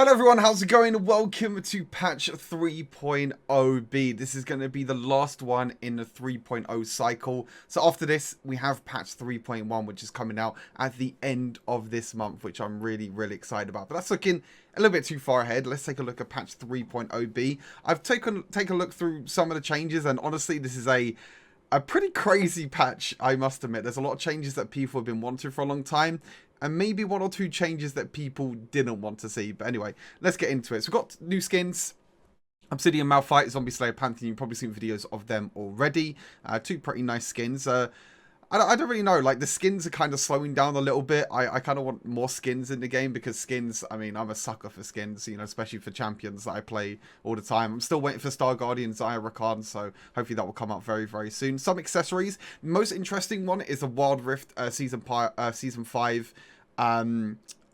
Hello everyone, how's it going? Welcome to patch 3.0b. This is going to be the last one in the 3.0 cycle. So after this, we have patch 3.1, which is coming out at the end of this month, which I'm really excited about. But that's looking a little bit too far ahead. Let's take a look at patch 3.0b. I've taken a look through some of the changes, and honestly, this is a pretty crazy patch, I must admit. There's a lot of changes that people have been wanting for a long time, and maybe one or two changes that people didn't want to see. But anyway, let's get into it. So we've got new skins. Obsidian Malphite, Zombie Slayer Pantheon. You've probably seen videos of them already. Two pretty nice skins. I don't really know, like the skins are kind of slowing down a little bit. I kind of want more skins in the game because skins, I mean, I'm a sucker for skins, you know, especially for champions that I play all the time. I'm still waiting for Star Guardian Zaya Rakan, so hopefully that will come out very soon. Some accessories. Most interesting one is a Wild Rift Season 5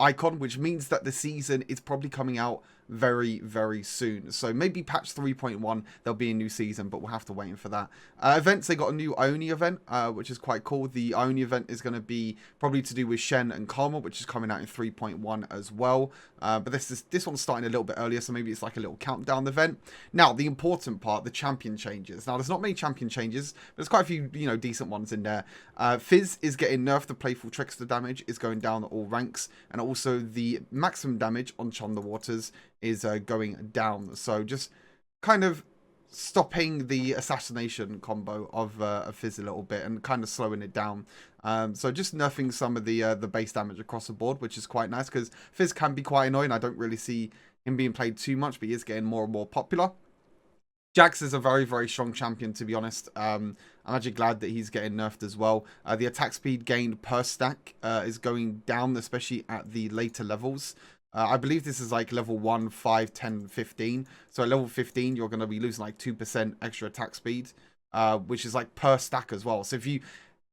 icon, which means that the season is probably coming out very soon. So maybe patch 3.1 there'll be a new season, but we'll have to wait for that. Events, they got a new Oni event, which is quite cool. The Oni event is going to be probably to do with Shen and Karma, which is coming out in 3.1 as well. But this one's starting a little bit earlier, so maybe it's like a little countdown event. Now the important part, the champion changes. Now there's not many champion changes, but there's quite a few, you know, decent ones in there. Fizz is getting nerfed. The playful trickster damage is going down at all ranks, and also the maximum damage on Chonder Waters is going down. So just kind of stopping the assassination combo of Fizz a little bit and kind of slowing it down. So just nerfing some of the base damage across the board, which is quite nice because Fizz can be quite annoying. I don't really see him being played too much, but he is getting more and more popular. Jax is a very strong champion, to be honest. I'm actually glad that he's getting nerfed as well. The attack speed gained per stack is going down, especially at the later levels. I believe this is like level 1, 5, 10, 15. So at level 15, you're going to be losing like 2% extra attack speed, which is like per stack as well. So if you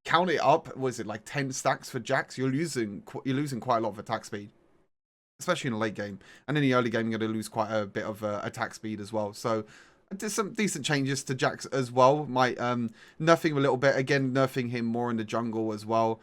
count it up, was it like 10 stacks for Jax? You're losing quite a lot of attack speed, especially in the late game. And in the early game, you're going to lose quite a bit of attack speed as well. So there's some decent changes to Jax as well. Might nerfing him a little bit. Again, nerfing him more in the jungle as well.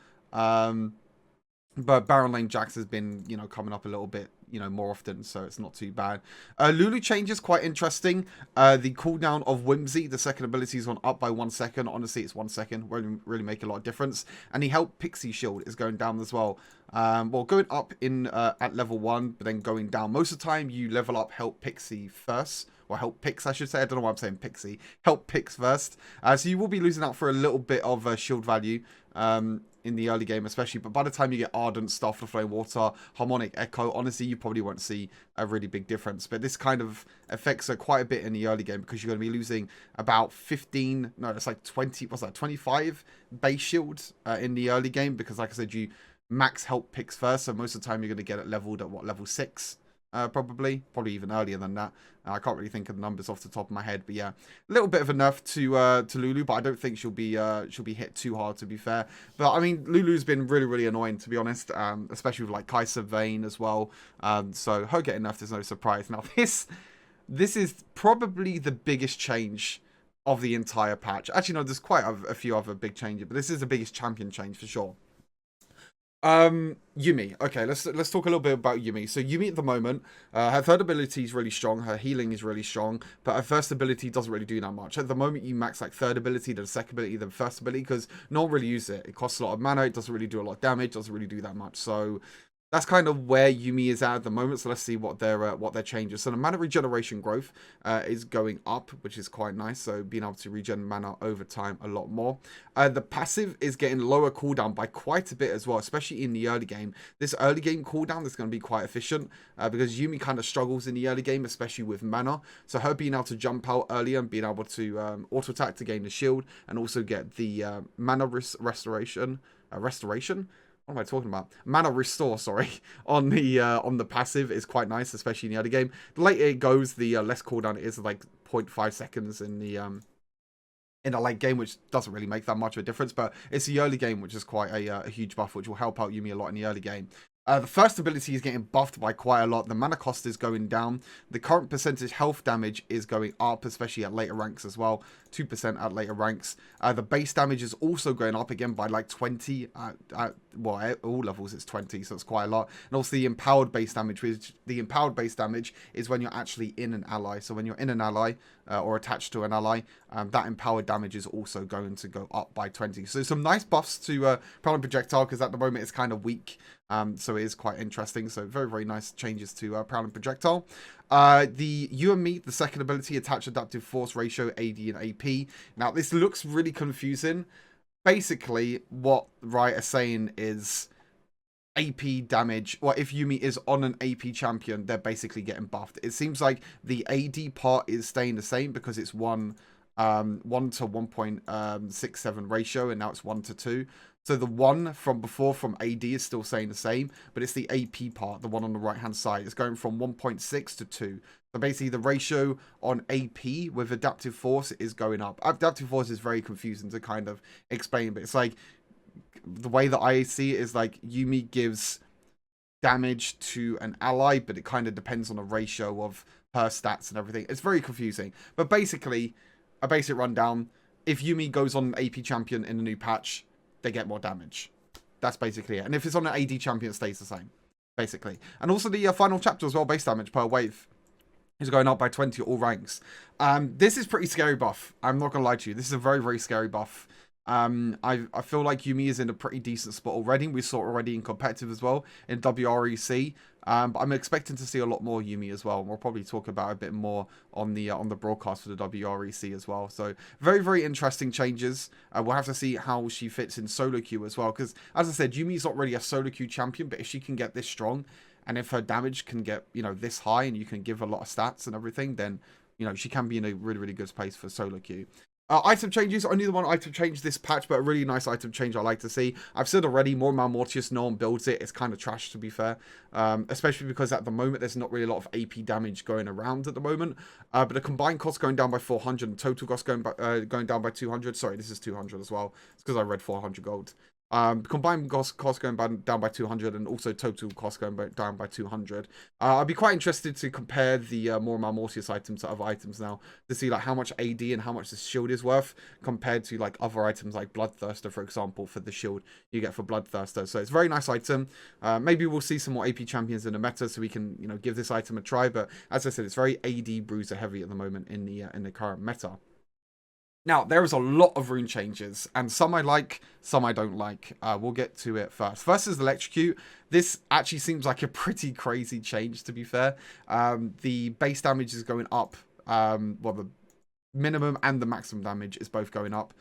But Baron Lane Jax has been, you know, coming up a little bit, you know, more often, so it's not too bad. Lulu changes, quite interesting. The cooldown of Whimsy, the second ability is on up by 1 second. Honestly, it's 1 second. Won't really make a lot of difference. And the Help Pixie Shield is going down as well. Well, going up in at level 1, but then going down. Most of the time, you level up Help Pixie first. Or Help Pix, I should say. I don't know why I'm saying Pixie. Help Pix first. So you will be losing out for a little bit of shield value in the early game especially. But by the time you get Ardent, Staff of Flame Water, Harmonic Echo, honestly, you probably won't see a really big difference. But this kind of affects quite a bit in the early game because you're going to be losing about 15, no, it's like 20, what's that, 25 base shield in the early game. Because like I said, you max Help Pix first. So most of the time you're going to get it leveled at what, level 6? Probably even earlier than that. I can't really think of the numbers off the top of my head, but yeah, a little bit of a nerf to Lulu, but I don't think she'll be hit too hard, to be fair. But I mean, Lulu's been really annoying, to be honest, especially with like Kai'Sa Vayne as well. So her getting nerfed is no surprise. Now this is probably the biggest change of the entire patch. Actually, no, there's quite a few other big changes, but this is the biggest champion change for sure. Yuumi. Okay, let's talk a little bit about Yuumi. So Yuumi at the moment, her third ability is really strong, her healing is really strong, but her first ability doesn't really do that much. At the moment, you max like third ability, then second ability, then first ability, because no one really uses it. It costs a lot of mana, it doesn't really do a lot of damage, doesn't really do that much. So that's kind of where Yuumi is at the moment. So let's see what their changes. So the mana regeneration growth is going up, which is quite nice. So being able to regen mana over time a lot more. The passive is getting lower cooldown by quite a bit as well, especially in the early game. This early game cooldown is going to be quite efficient because Yuumi kind of struggles in the early game, especially with mana. So her being able to jump out earlier and being able to auto attack to gain the shield and also get the mana restoration. What am I talking about? Mana restore, sorry, on the passive is quite nice, especially in the early game. The later it goes, the less cooldown it is, like 0.5 seconds in the late game, which doesn't really make that much of a difference. But it's the early game, which is quite a huge buff, which will help out Yuumi a lot in the early game. The first ability is getting buffed by quite a lot. The mana cost is going down. The current percentage health damage is going up, especially at later ranks as well. 2% at later ranks. The base damage is also going up again by like 20 well, at all levels it's 20, so it's quite a lot. And also the empowered base damage, which the empowered base damage is when you're actually in an ally. So when you're in an ally or attached to an ally, that empowered damage is also going to go up by 20. So some nice buffs to Prowling Projectile, because at the moment it's kind of weak. So it is quite interesting. So very, very nice changes to Prowling Projectile. The Yuumi, the second ability, attach adaptive force ratio, AD and AP. Now this looks really confusing. Basically, what Riot are saying is AP damage, or if Yuumi is on an AP champion, they're basically getting buffed. It seems like the AD part is staying the same because it's 1 to 1.67 ratio, and now it's 1 to 2. So the 1 from before from AD is still staying the same, but it's the AP part, the one on the right hand side. It's going from 1.6 to 2. So basically the ratio on AP with adaptive force is going up. Adaptive force is very confusing to kind of explain, but it's like, the way that I see it is like Yuumi gives damage to an ally, but it kind of depends on the ratio of her stats and everything. It's very confusing. But basically, a basic rundown, if Yuumi goes on an AP champion in a new patch, they get more damage. That's basically it. And if it's on an AD champion, it stays the same, basically. And also the final chapter as well, base damage per wave is going up by 20 at all ranks. This is pretty scary buff. I'm not going to lie to you. This is a very, very scary buff. I feel like Yuumi is in a pretty decent spot already. We saw it already in competitive as well in WREC. But I'm expecting to see a lot more Yuumi as well. And we'll probably talk about a bit more on the broadcast for the WREC as well. So very, very interesting changes. We'll have to see how she fits in solo queue as well. Because as I said, Yuumi's not really a solo queue champion, but if she can get this strong, and if her damage can get, you know, this high, and you can give a lot of stats and everything, then, you know, she can be in a really, really good place for solo queue. Item changes, only the one item change this patch, but a really nice item change I like to see. I've said already, Maw of Malmortius, no one builds it. It's kind of trash, to be fair. Especially because at the moment, there's not really a lot of AP damage going around at the moment. But the combined cost going down by 400 and total cost going down by 200. Sorry, this is 200 as well. It's because I read 400 gold. Combined cost going down by 200, and also total cost going down by 200. I'd be quite interested to compare the Maw of Malmortius items to other items now, to see like how much AD and how much the shield is worth compared to like other items like Bloodthirster, for example, for the shield you get for Bloodthirster. So it's a very nice item. Maybe we'll see some more AP champions in the meta, so we can, you know, give this item a try. But as I said, it's very AD bruiser heavy at the moment in the current meta. Now, there is a lot of rune changes, and some I like, some I don't like. We'll get to it first. First is Electrocute. This actually seems like a pretty crazy change, to be fair. The base damage is going up. Well, the minimum and the maximum damage is both going up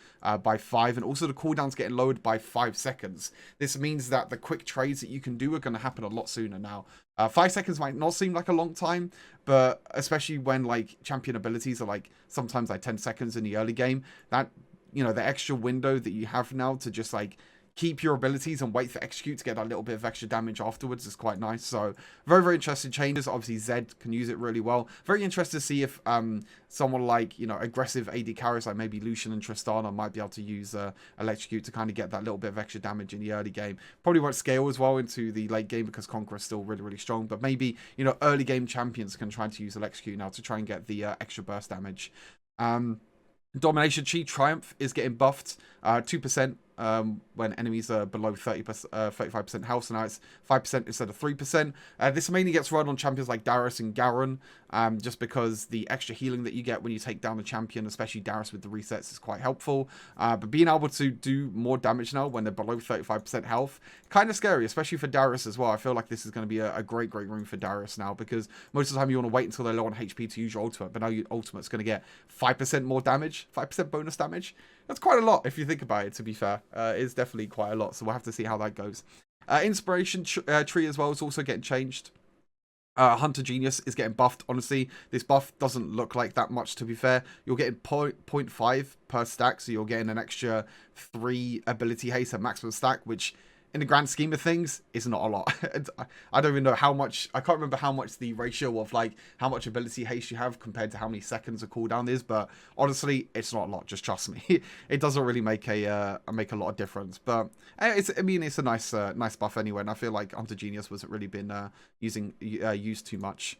by 5, and also the cooldown's getting lowered by 5 seconds. This means that the quick trades that you can do are going to happen a lot sooner now. 5 seconds might not seem like a long time, but especially when like champion abilities are like sometimes like 10 seconds in the early game, that, you know, the extra window that you have now to just like keep your abilities and wait for execute to get a little bit of extra damage afterwards is quite nice. So very, very interesting changes. Obviously Zed can use it really well. Very interested to see if someone like, you know, aggressive AD carries like maybe Lucian and Tristana might be able to use Electrocute to kind of get that little bit of extra damage in the early game. Probably won't scale as well into the late game because Conqueror is still really, really strong, but maybe, you know, early game champions can try to use Electrocute now to try and get the extra burst damage. Domination Chi Triumph is getting buffed 2% when enemies are below 35% health, so now it's 5% instead of 3%. This mainly gets run on champions like Darius and Garen, just because the extra healing that you get when you take down the champion, especially Darius with the resets, is quite helpful. But being able to do more damage now when they're below 35% health, kind of scary, especially for Darius as well. I feel like this is going to be a great rune for Darius now, because most of the time you want to wait until they're low on HP to use your ultimate, but now your ultimate's going to get 5% more damage, 5% bonus damage. That's quite a lot if you think about it, to be fair. It's definitely quite a lot, so we'll have to see how that goes. Inspiration tree as well is also getting changed. Hunter Genius is getting buffed. Honestly, this buff doesn't look like that much, to be fair. You're getting 0.5 per stack, so you're getting an extra 3 ability haste at maximum stack, which in the grand scheme of things is not a lot. I don't even know how much, I can't remember how much the ratio of like how much ability haste you have compared to how many seconds a cooldown is, but honestly, it's not a lot, just trust me. It doesn't really make a lot of difference, but it's a nice nice buff anyway, and I feel like Hunter Genius wasn't really been used too much.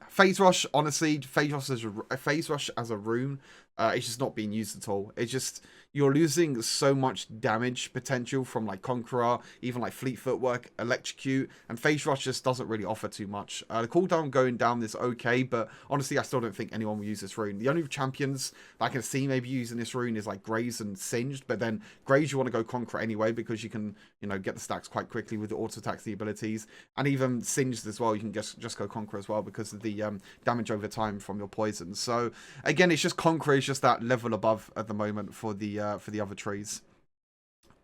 Phase Rush, honestly, Phase Rush as a rune It's just not being used at all. It's just, you're losing so much damage potential from like Conqueror, even like Fleet Footwork, Electrocute, and Phase Rush just doesn't really offer too much. The cooldown going down is okay, but honestly, I still don't think anyone will use this rune. The only champions that I can see maybe using this rune is like Graze and Singed, but then Graze you want to go Conqueror anyway because you can, you know, get the stacks quite quickly with the auto attacks, the abilities, and even Singed as well. You can just go Conqueror as well because of the damage over time from your poison. So again, it's just Conqueror is just that level above at the moment for the other trees.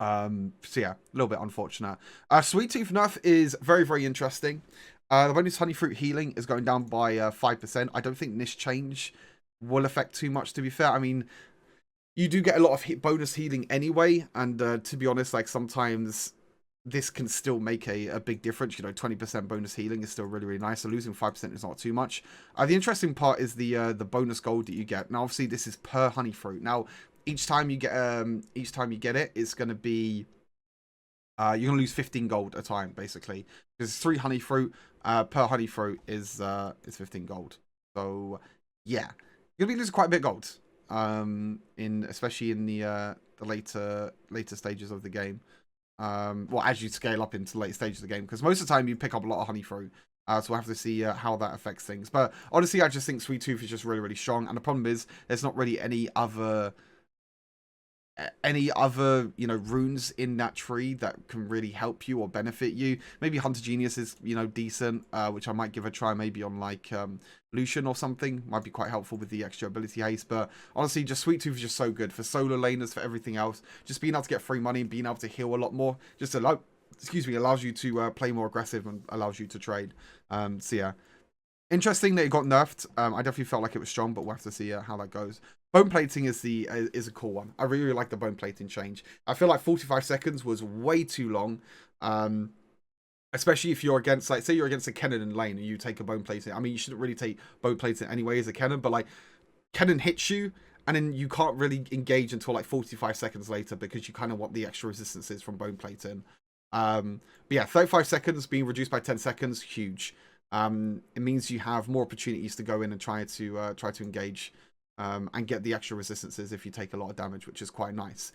So yeah, a little bit unfortunate. Sweet Tooth nerf is very, very interesting. The bonus honey fruit healing is going down by 5%. I don't think this change will affect too much, to be fair. I mean, you do get a lot of bonus healing anyway, and to be honest, like sometimes this can still make a big difference. You know, 20% bonus healing is still really, really nice. So losing 5% is not too much. The interesting part is the bonus gold that you get. Now, obviously, this is per honey fruit. Now, each time you get it, it's going to be you're going to lose 15 gold a time, basically. Because it's 3 honey fruit. Per honey fruit is 15 gold. So yeah, you're going to be losing quite a bit of gold. Especially in the later stages of the game. Well, as you scale up into the late stages of the game, because most of the time you pick up a lot of honey fruit. So we'll have to see how that affects things. But honestly, I just think Sweet Tooth is just really, really strong. And the problem is, there's not really any other, you know, runes in that tree that can really help you or benefit you. Maybe Hunter Genius is, you know, decent, which I might give a try maybe on like Lucian or something. Might be quite helpful with the extra ability haste. But honestly, just Sweet Tooth is just so good for solo laners, for everything else. Just being able to get free money and being able to heal a lot more just allows you to play more aggressive and allows you to trade. So yeah, interesting that it got nerfed. I definitely felt like it was strong, but we'll have to see how that goes. Bone plating is a cool one. I really, really like the bone plating change. I feel like 45 seconds was way too long. Especially if you're against, like, say you're against a Kennen in lane and you take a bone plating. I mean, you shouldn't really take bone plating anyway as a Kennen, but like, Kennen hits you, and then you can't really engage until like 45 seconds later because you kind of want the extra resistances from bone plating. But yeah, 35 seconds being reduced by 10 seconds, huge. It means you have more opportunities to go in and try to engage. And get the extra resistances if you take a lot of damage, which is quite nice.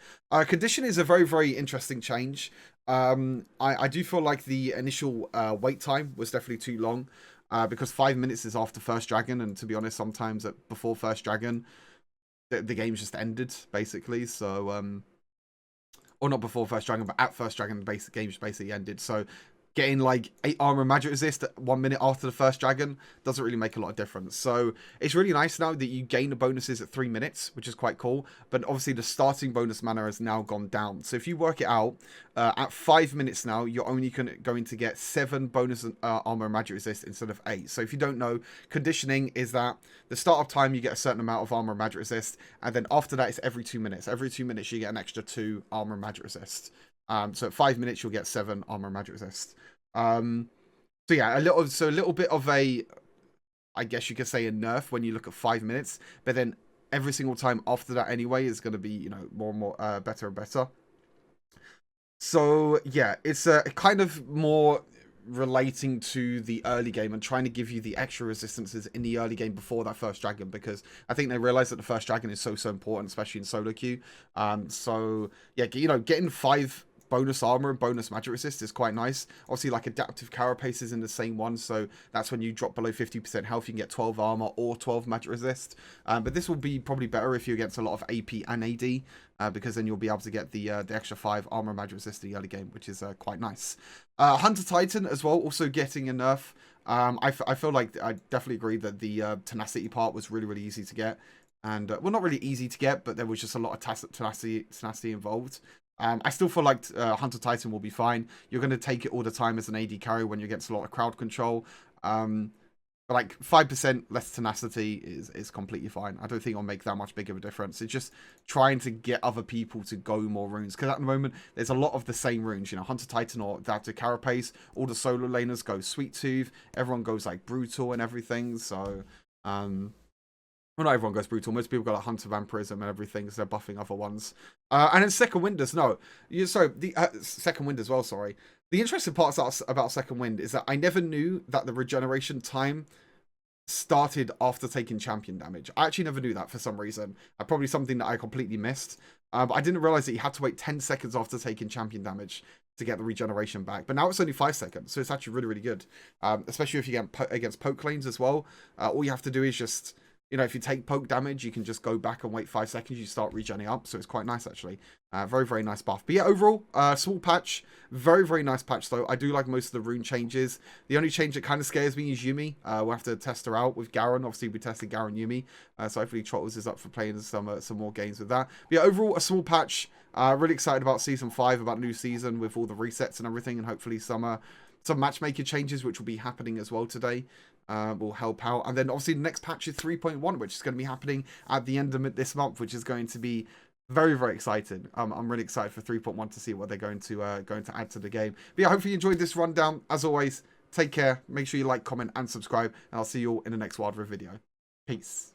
Condition is a very, very interesting change. I do feel like the initial wait time was definitely too long because 5 minutes is after first dragon, and to be honest, sometimes before first dragon, the game's just ended, basically. So, or not before first dragon, but at first dragon, the basic game just basically ended. So getting like 8 armor and magic resist 1 minute after the first dragon doesn't really make a lot of difference. So it's really nice now that you gain the bonuses at 3 minutes, which is quite cool. But obviously the starting bonus mana has now gone down. So if you work it out, at 5 minutes now, you're only going to get 7 bonus armor and magic resist instead of 8. So if you don't know, conditioning is that the start of time you get a certain amount of armor and magic resist, and then after that it's every 2 minutes. Every 2 minutes you get an extra 2 armor and magic resist. So at 5 minutes you'll get 7 armor and magic resist. So yeah, a little bit of a, I guess you could say, a nerf when you look at 5 minutes, but then every single time after that anyway is going to be, you know, more and more better and better. So yeah, it's kind of more relating to the early game and trying to give you the extra resistances in the early game before that first dragon, because I think they realize that the first dragon is so important, especially in solo queue. So yeah, you know, getting 5 bonus armor and bonus magic resist is quite nice. Obviously, like adaptive carapace is in the same one, so that's when you drop below 50% health, you can get 12 armor or 12 magic resist. But this will be probably better if you're against a lot of AP and AD, because then you'll be able to get the extra 5 armor and magic resist in the early game, which is quite nice. Hunter Titan as well, also getting a nerf. I feel like I definitely agree that the tenacity part was really, really easy to get. And, well, not really easy to get, but there was just a lot of tenacity involved. I still feel like Hunter Titan will be fine. You're going to take it all the time as an AD carry when you're against a lot of crowd control. But like 5% less tenacity is completely fine. I don't think it'll make that much big of a difference. It's just trying to get other people to go more runes. Because at the moment, there's a lot of the same runes. You know, Hunter Titan or Adaptive Carapace. All the solo laners go Sweet Tooth. Everyone goes like Brutal and everything. So, well, not everyone goes Brutal. Most people go like Hunter Vampirism and everything, so they're buffing other ones. And then Second Wind does no. Sorry, the Second Wind as well, sorry. The interesting part about Second Wind is that I never knew that the regeneration time started after taking champion damage. I actually never knew that for some reason. Probably something that I completely missed. But I didn't realize that you had to wait 10 seconds after taking champion damage to get the regeneration back. But now it's only 5 seconds, so it's actually really, really good. Especially if you get against poke lanes as well. All you have to do is just, you know, if you take poke damage, you can just go back and wait 5 seconds. You start regenning up, so it's quite nice, actually. Very, very nice buff. But yeah, overall, small patch. Very, very nice patch, though. I do like most of the rune changes. The only change that kind of scares me is Yuumi. We'll have to test her out with Garen. Obviously, we tested Garen Yuumi. So hopefully Trottles is up for playing some more games with that. But yeah, overall, a small patch. Really excited about Season 5, about new season with all the resets and everything. And hopefully some matchmaker changes, which will be happening as well today. Will help out. And then obviously the next patch is 3.1, which is going to be happening at the end of this month, which is going to be very, very exciting. I'm really excited for 3.1 to see what they're going to add to the game. But yeah, hopefully you enjoyed this rundown. As always, take care. Make sure you like, comment, and subscribe. And I'll see you all in the next Wild Rift video. Peace.